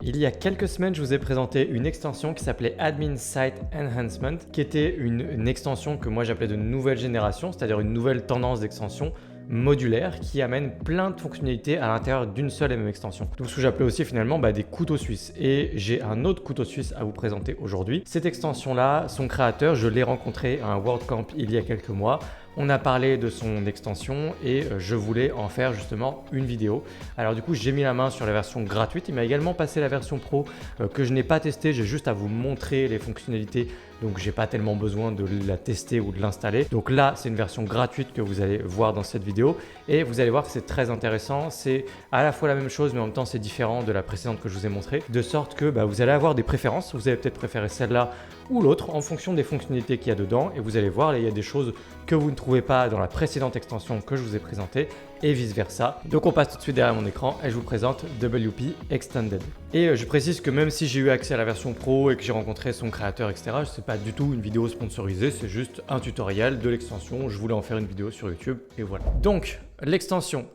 Il y a quelques semaines, je vous ai présenté une extension qui s'appelait Admin Site Enhancement, qui était une extension que moi j'appelais de nouvelle génération, c'est-à-dire une nouvelle tendance d'extension modulaire qui amène plein de fonctionnalités à l'intérieur d'une seule et même extension. Donc ce que j'appelais aussi finalement des couteaux suisses. Et j'ai un autre couteau suisse à vous présenter aujourd'hui. Cette extension-là, son créateur, je l'ai rencontré à un WordCamp il y a quelques mois. On a parlé de son extension et je voulais en faire justement une vidéo. Alors du coup, j'ai mis la main sur la version gratuite. Il m'a également passé la version pro que je n'ai pas testée. J'ai juste à vous montrer les fonctionnalités. Donc j'ai pas tellement besoin de la tester ou de l'installer. Donc là, c'est une version gratuite que vous allez voir dans cette vidéo. Et vous allez voir que c'est très intéressant. C'est à la fois la même chose, mais en même temps, c'est différent de la précédente que je vous ai montrée. De sorte que vous allez avoir des préférences. Vous allez peut-être préférer celle-là ou l'autre en fonction des fonctionnalités qu'il y a dedans. Et vous allez voir, là, il y a des choses que vous ne trouvez pas dans la précédente extension que je vous ai présentée et vice versa. Donc on passe tout de suite derrière mon écran et je vous présente WP Extended. Et je précise que même si j'ai eu accès à la version pro et que j'ai rencontré son créateur, etc., ce n'est pas du tout une vidéo sponsorisée, c'est juste un tutoriel de l'extension. Je voulais en faire une vidéo sur YouTube et voilà. Donc l'extension,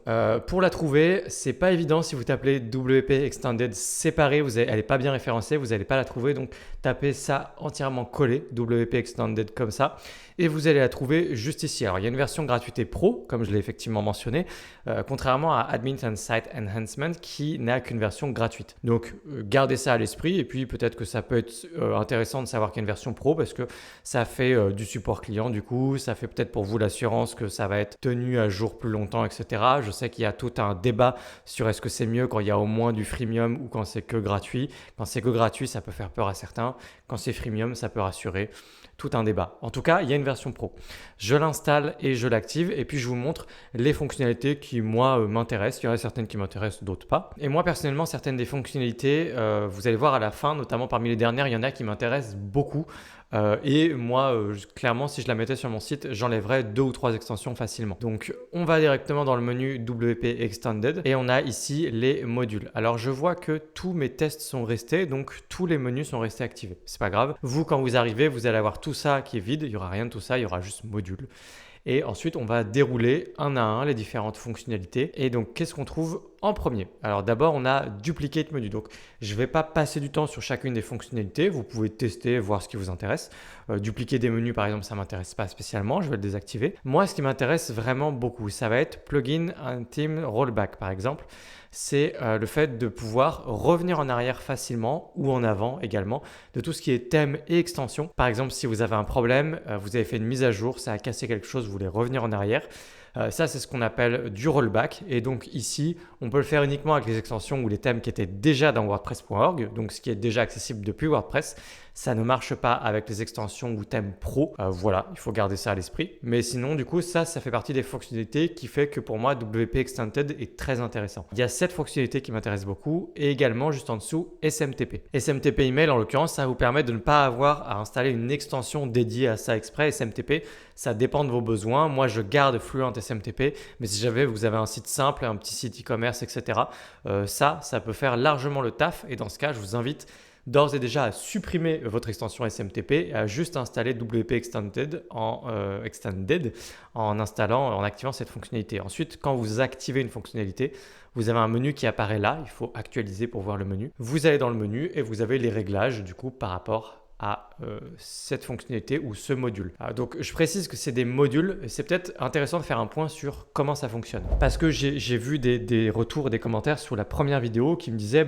pour la trouver, c'est pas évident. Si vous tapez WP Extended séparé, elle n'est pas bien référencée, vous n'allez pas la trouver. Donc tapez ça entièrement collé, WP Extended comme ça, et vous allez la trouver juste ici. Alors il y a une version gratuite et pro, comme je l'ai effectivement mentionné, contrairement à Admin and Site Enhancement qui n'a qu'une version gratuite. Donc gardez ça à l'esprit et puis peut-être que ça peut être intéressant de savoir qu'il y a une version pro parce que ça fait du support client du coup, ça fait peut-être pour vous l'assurance que ça va être tenu à jour plus longtemps, etc. Je sais qu'il y a tout un débat sur est-ce que c'est mieux quand il y a au moins du freemium ou quand c'est que gratuit. Quand c'est que gratuit, ça peut faire peur à certains. Quand c'est freemium, ça peut rassurer. Tout un débat. En tout cas, il y a une version pro. Je l'installe et je l'active et puis je vous montre les fonctionnalités qui moi m'intéressent. Il y en a certaines qui m'intéressent, d'autres pas. Et moi personnellement, certaines des fonctionnalités, vous allez voir à la fin, notamment parmi les dernières, il y en a qui m'intéressent beaucoup. Et moi, clairement, si je la mettais sur mon site, j'enlèverais 2 ou 3 extensions facilement. Donc, on va directement dans le menu WP Extended et on a ici les modules. Alors, je vois que tous mes tests sont restés, donc tous les menus sont restés activés. C'est pas grave. Vous, quand vous arrivez, vous allez avoir tout ça qui est vide. Il n'y aura rien de tout ça, il y aura juste modules. Et ensuite, on va dérouler un à un les différentes fonctionnalités. Et donc, qu'est-ce qu'on trouve en premier? Alors d'abord, on a Duplicate Menu. Donc, je ne vais pas passer du temps sur chacune des fonctionnalités. Vous pouvez tester, voir ce qui vous intéresse. Dupliquer des menus, par exemple, ça ne m'intéresse pas spécialement. Je vais le désactiver. Moi, ce qui m'intéresse vraiment beaucoup, ça va être Plugin and Theme Rollback, par exemple. C'est le fait de pouvoir revenir en arrière facilement ou en avant également de tout ce qui est thème et extension. Par exemple, si vous avez un problème, vous avez fait une mise à jour, ça a cassé quelque chose, vous voulez revenir en arrière. Ça, c'est ce qu'on appelle du rollback. Et donc ici, on peut le faire uniquement avec les extensions ou les thèmes qui étaient déjà dans WordPress.org, donc ce qui est déjà accessible depuis WordPress. Ça ne marche pas avec les extensions ou thèmes pro. Voilà, il faut garder ça à l'esprit. Mais sinon, du coup, ça fait partie des fonctionnalités qui fait que pour moi, WP Extended est très intéressant. Il y a cette fonctionnalité qui m'intéresse beaucoup et également juste en dessous, SMTP. SMTP Email, en l'occurrence, ça vous permet de ne pas avoir à installer une extension dédiée à ça exprès. SMTP, ça dépend de vos besoins. Moi, je garde Fluent SMTP, mais si jamais vous avez un site simple, un petit site e-commerce, etc., ça peut faire largement le taf. Et dans ce cas, je vous invite d'ores et déjà à supprimer votre extension SMTP et à juste installer WP Extended en activant cette fonctionnalité. Ensuite, quand vous activez une fonctionnalité, vous avez un menu qui apparaît là. Il faut actualiser pour voir le menu. Vous allez dans le menu et vous avez les réglages du coup par rapport à cette fonctionnalité ou ce module. Donc je précise que c'est des modules et c'est peut-être intéressant de faire un point sur comment ça fonctionne. Parce que j'ai vu des retours et des commentaires sur la première vidéo qui me disaient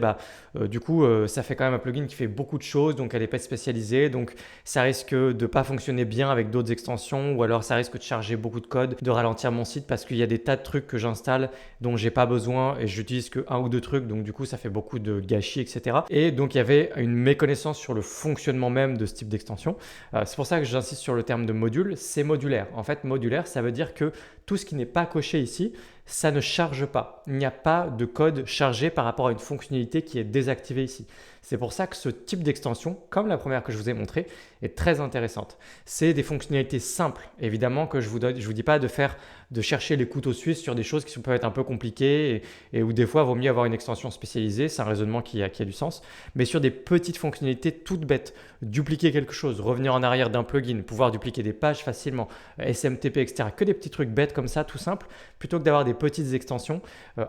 du coup ça fait quand même un plugin qui fait beaucoup de choses, donc elle n'est pas spécialisée, donc ça risque de ne pas fonctionner bien avec d'autres extensions ou alors ça risque de charger beaucoup de code, de ralentir mon site parce qu'il y a des tas de trucs que j'installe dont j'ai pas besoin et j'utilise que 1 ou 2 trucs, donc du coup ça fait beaucoup de gâchis, etc. Et donc il y avait une méconnaissance sur le fonctionnement même de ce type d'extension. C'est pour ça que j'insiste sur le terme de module, c'est modulaire. En fait, modulaire, ça veut dire que tout ce qui n'est pas coché ici, ça ne charge pas. Il n'y a pas de code chargé par rapport à une fonctionnalité qui est désactivée ici. C'est pour ça que ce type d'extension, comme la première que je vous ai montrée, est très intéressante. C'est des fonctionnalités simples. Évidemment que je vous dis pas de chercher les couteaux suisses sur des choses qui peuvent être un peu compliquées et où des fois, il vaut mieux avoir une extension spécialisée. C'est un raisonnement qui a du sens. Mais sur des petites fonctionnalités toutes bêtes, dupliquer quelque chose, revenir en arrière d'un plugin, pouvoir dupliquer des pages facilement, SMTP, etc. Que des petits trucs bêtes direct comme ça, tout simple, plutôt que d'avoir des petites extensions.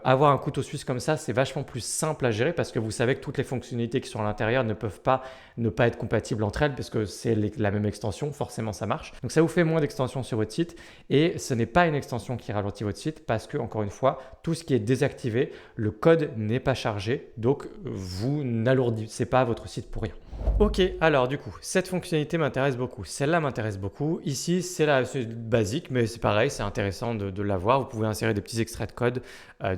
Avoir un couteau suisse comme ça, c'est vachement plus simple à gérer parce que vous savez que toutes les fonctionnalités qui sont à l'intérieur ne peuvent pas ne pas être compatibles entre elles parce que c'est la même extension, forcément ça marche. Donc ça vous fait moins d'extensions sur votre site et ce n'est pas une extension qui ralentit votre site parce que, encore une fois, tout ce qui est désactivé, le code n'est pas chargé, donc vous n'alourdissez pas votre site pour rien. Ok, alors du coup, cette fonctionnalité m'intéresse beaucoup. Celle-là m'intéresse beaucoup. Ici, c'est basique, mais c'est pareil, c'est intéressant de l'avoir. Vous pouvez insérer des petits extraits de code,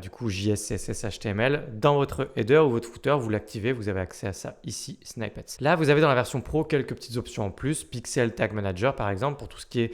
du coup JS, CSS, HTML dans votre header ou votre footer. Vous l'activez, vous avez accès à ça ici, Snippets. Là, vous avez dans la version Pro quelques petites options en plus. Pixel Tag Manager, par exemple, pour tout ce qui est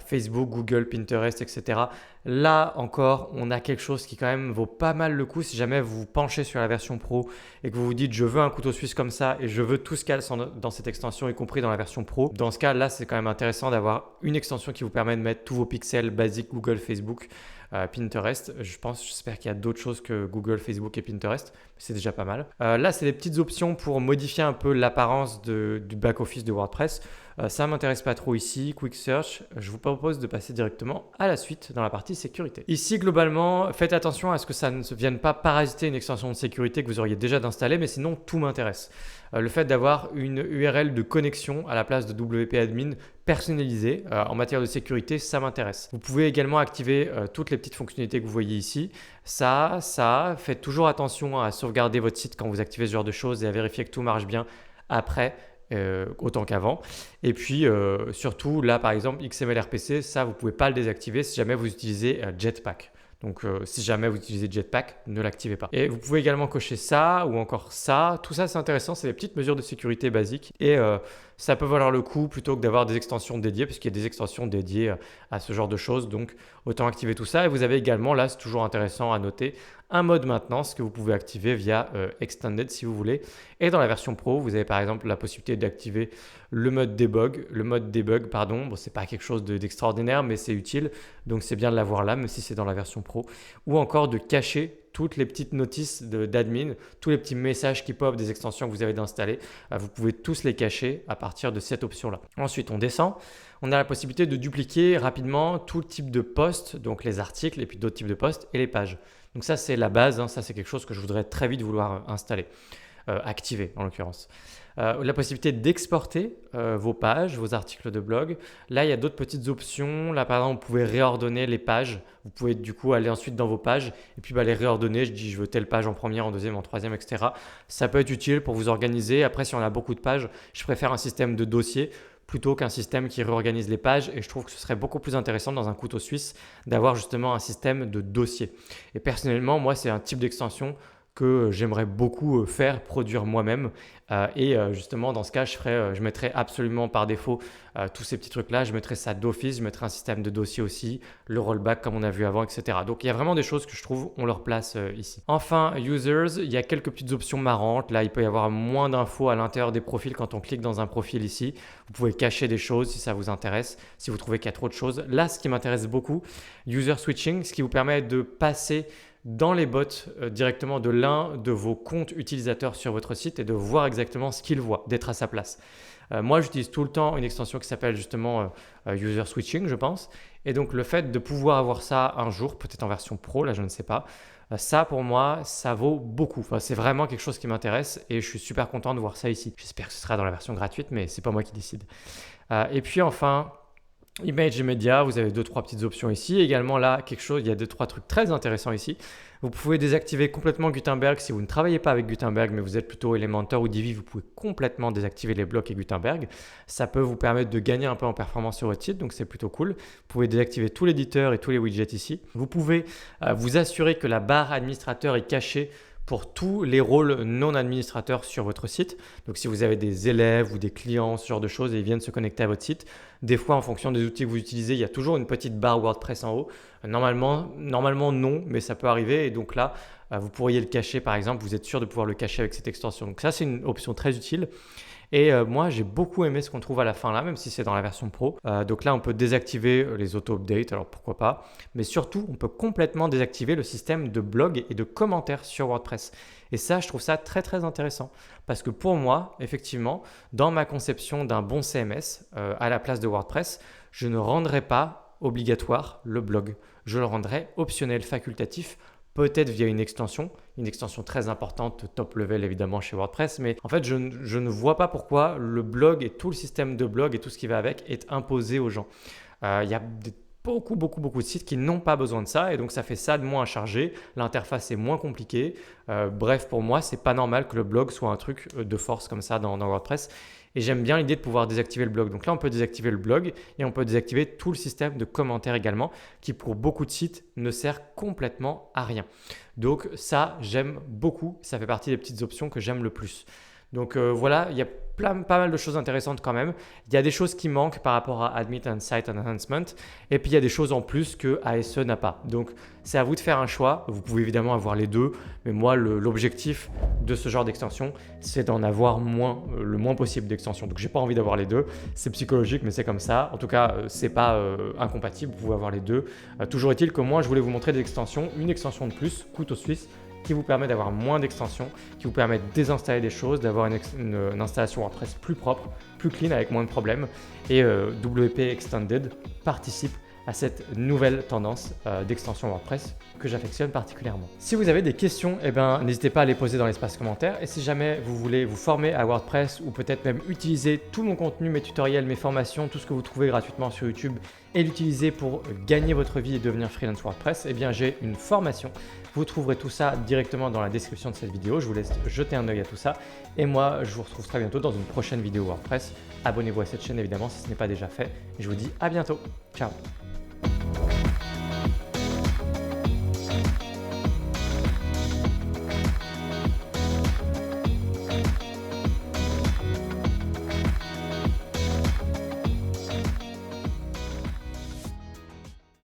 Facebook, Google, Pinterest, etc. Là encore, on a quelque chose qui quand même vaut pas mal le coup si jamais vous vous penchez sur la version Pro et que vous vous dites je veux un couteau suisse comme ça et je veux tout ce qu'il y a dans cette extension, y compris dans la version Pro. Dans ce cas, là, c'est quand même intéressant d'avoir une extension qui vous permet de mettre tous vos pixels basiques Google, Facebook, Pinterest. J'espère qu'il y a d'autres choses que Google, Facebook et Pinterest, mais c'est déjà pas mal. Là, c'est des petites options pour modifier un peu l'apparence du back-office de WordPress. Ça ne m'intéresse pas trop ici. Quick Search, je vous propose de passer directement à la suite dans la partie sécurité. Ici, globalement, faites attention à ce que ça ne vienne pas parasiter une extension de sécurité que vous auriez déjà d'installer, mais sinon, tout m'intéresse. Le fait d'avoir une URL de connexion à la place de WP Admin personnalisée en matière de sécurité, ça m'intéresse. Vous pouvez également activer toutes les petites fonctionnalités que vous voyez ici. Ça, faites toujours attention à sauvegarder votre site quand vous activez ce genre de choses et à vérifier que tout marche bien après. Autant qu'avant. Et puis surtout là par exemple XML RPC, ça vous pouvez pas le désactiver si jamais vous utilisez Jetpack. Donc si jamais vous utilisez Jetpack, ne l'activez pas. Et vous pouvez également cocher ça ou encore ça. Tout ça c'est intéressant, c'est des petites mesures de sécurité basiques et ça peut valoir le coup plutôt que d'avoir des extensions dédiées parce qu'il y a des extensions dédiées à ce genre de choses. Donc autant activer tout ça. Et vous avez également là, c'est toujours intéressant à noter, un mode maintenance que vous pouvez activer via Extended si vous voulez. Et dans la version Pro, vous avez par exemple la possibilité d'activer le mode debug. Bon, c'est pas quelque chose d'extraordinaire, mais c'est utile. Donc c'est bien de l'avoir là, même si c'est dans la version Pro. Ou encore de cacher toutes les petites notices d'admin, tous les petits messages qui pop des extensions que vous avez d'installer. Vous pouvez tous les cacher à partir de cette option-là. Ensuite, on descend. On a la possibilité de dupliquer rapidement tout type de posts, donc les articles et puis d'autres types de posts et les pages. Donc ça, c'est la base. Ça, c'est quelque chose que je voudrais très vite vouloir installer, activer en l'occurrence. La possibilité d'exporter vos pages, vos articles de blog. Là, il y a d'autres petites options. Là, par exemple, vous pouvez réordonner les pages. Vous pouvez du coup aller ensuite dans vos pages et puis les réordonner. Je dis, je veux telle page en première, en deuxième, en troisième, etc. Ça peut être utile pour vous organiser. Après, si on a beaucoup de pages, je préfère un système de dossier plutôt qu'un système qui réorganise les pages. Et je trouve que ce serait beaucoup plus intéressant dans un couteau suisse d'avoir justement un système de dossier. Et personnellement, moi, c'est un type d'extension que j'aimerais beaucoup faire, produire moi-même. Et justement, dans ce cas, je mettrais absolument par défaut tous ces petits trucs-là. Je mettrais ça d'office, je mettrais un système de dossier aussi, le rollback comme on a vu avant, etc. Donc, il y a vraiment des choses que je trouve ont leur place ici. Enfin, Users, il y a quelques petites options marrantes. Là, il peut y avoir moins d'infos à l'intérieur des profils quand on clique dans un profil ici. Vous pouvez cacher des choses si ça vous intéresse, si vous trouvez qu'il y a trop de choses. Là, ce qui m'intéresse beaucoup, User Switching, ce qui vous permet de passer dans les bots directement de l'un de vos comptes utilisateurs sur votre site et de voir exactement ce qu'il voit, d'être à sa place. Moi, j'utilise tout le temps une extension qui s'appelle justement User Switching, je pense. Et donc, le fait de pouvoir avoir ça un jour, peut-être en version pro, là, je ne sais pas, ça, pour moi, ça vaut beaucoup. Enfin, c'est vraiment quelque chose qui m'intéresse et je suis super content de voir ça ici. J'espère que ce sera dans la version gratuite, mais ce n'est pas moi qui décide. Et puis enfin, Image et Media, vous avez 2-3 petites options ici. Également là, il y a 2-3 trucs très intéressants ici. Vous pouvez désactiver complètement Gutenberg si vous ne travaillez pas avec Gutenberg, mais vous êtes plutôt Elementor ou Divi, vous pouvez complètement désactiver les blocs et Gutenberg. Ça peut vous permettre de gagner un peu en performance sur votre site, donc c'est plutôt cool. Vous pouvez désactiver tous les éditeurs et tous les widgets ici. Vous pouvez vous assurer que la barre administrateur est cachée pour tous les rôles non administrateurs sur votre site. Donc, si vous avez des élèves ou des clients, ce genre de choses, et ils viennent se connecter à votre site, des fois, en fonction des outils que vous utilisez, il y a toujours une petite barre WordPress en haut. Normalement non, mais ça peut arriver. Et donc là, vous pourriez le cacher, par exemple. Vous êtes sûr de pouvoir le cacher avec cette extension. Donc ça, c'est une option très utile. Et moi, j'ai beaucoup aimé ce qu'on trouve à la fin là, même si c'est dans la version pro. Donc là, on peut désactiver les auto-updates, alors pourquoi pas. Mais surtout, on peut complètement désactiver le système de blog et de commentaires sur WordPress. Et ça, je trouve ça très, très intéressant. Parce que pour moi, effectivement, dans ma conception d'un bon CMS, à la place de WordPress, je ne rendrai pas obligatoire le blog. Je le rendrai optionnel, facultatif, peut-être via une extension très importante, top level évidemment chez WordPress, mais en fait je ne vois pas pourquoi le blog et tout le système de blog et tout ce qui va avec est imposé aux gens. Il y a beaucoup de sites qui n'ont pas besoin de ça et donc ça fait ça de moins à charger, l'interface est moins compliquée. Bref, pour moi, c'est pas normal que le blog soit un truc de force comme ça dans WordPress. Et j'aime bien l'idée de pouvoir désactiver le blog. Donc là, on peut désactiver le blog et on peut désactiver tout le système de commentaires également, qui pour beaucoup de sites ne sert complètement à rien. Donc ça, j'aime beaucoup. Ça fait partie des petites options que j'aime le plus. Donc voilà, il y a pas mal de choses intéressantes quand même. Il y a des choses qui manquent par rapport à Admin and Site Enhancement et puis il y a des choses en plus que ASE n'a pas. Donc c'est à vous de faire un choix. Vous pouvez évidemment avoir les deux, mais moi l'objectif de ce genre d'extension, c'est d'en avoir le moins possible d'extensions. Donc j'ai pas envie d'avoir les deux. C'est psychologique, mais c'est comme ça. En tout cas, c'est pas incompatible. Vous pouvez avoir les deux. Toujours est-il que moi, je voulais vous montrer des extensions. Une extension de plus, couteau suisse, qui vous permet d'avoir moins d'extensions, qui vous permet de désinstaller des choses, d'avoir une installation WordPress plus propre, plus clean, avec moins de problèmes. Et WP Extended participe à cette nouvelle tendance d'extension WordPress que j'affectionne particulièrement. Si vous avez des questions, n'hésitez pas à les poser dans l'espace commentaire. Et si jamais vous voulez vous former à WordPress ou peut-être même utiliser tout mon contenu, mes tutoriels, mes formations, tout ce que vous trouvez gratuitement sur YouTube et l'utiliser pour gagner votre vie et devenir freelance WordPress, j'ai une formation. Vous trouverez tout ça directement dans la description de cette vidéo. Je vous laisse jeter un œil à tout ça. Et moi, je vous retrouve très bientôt dans une prochaine vidéo WordPress. Abonnez-vous à cette chaîne évidemment si ce n'est pas déjà fait. Et je vous dis à bientôt. Ciao!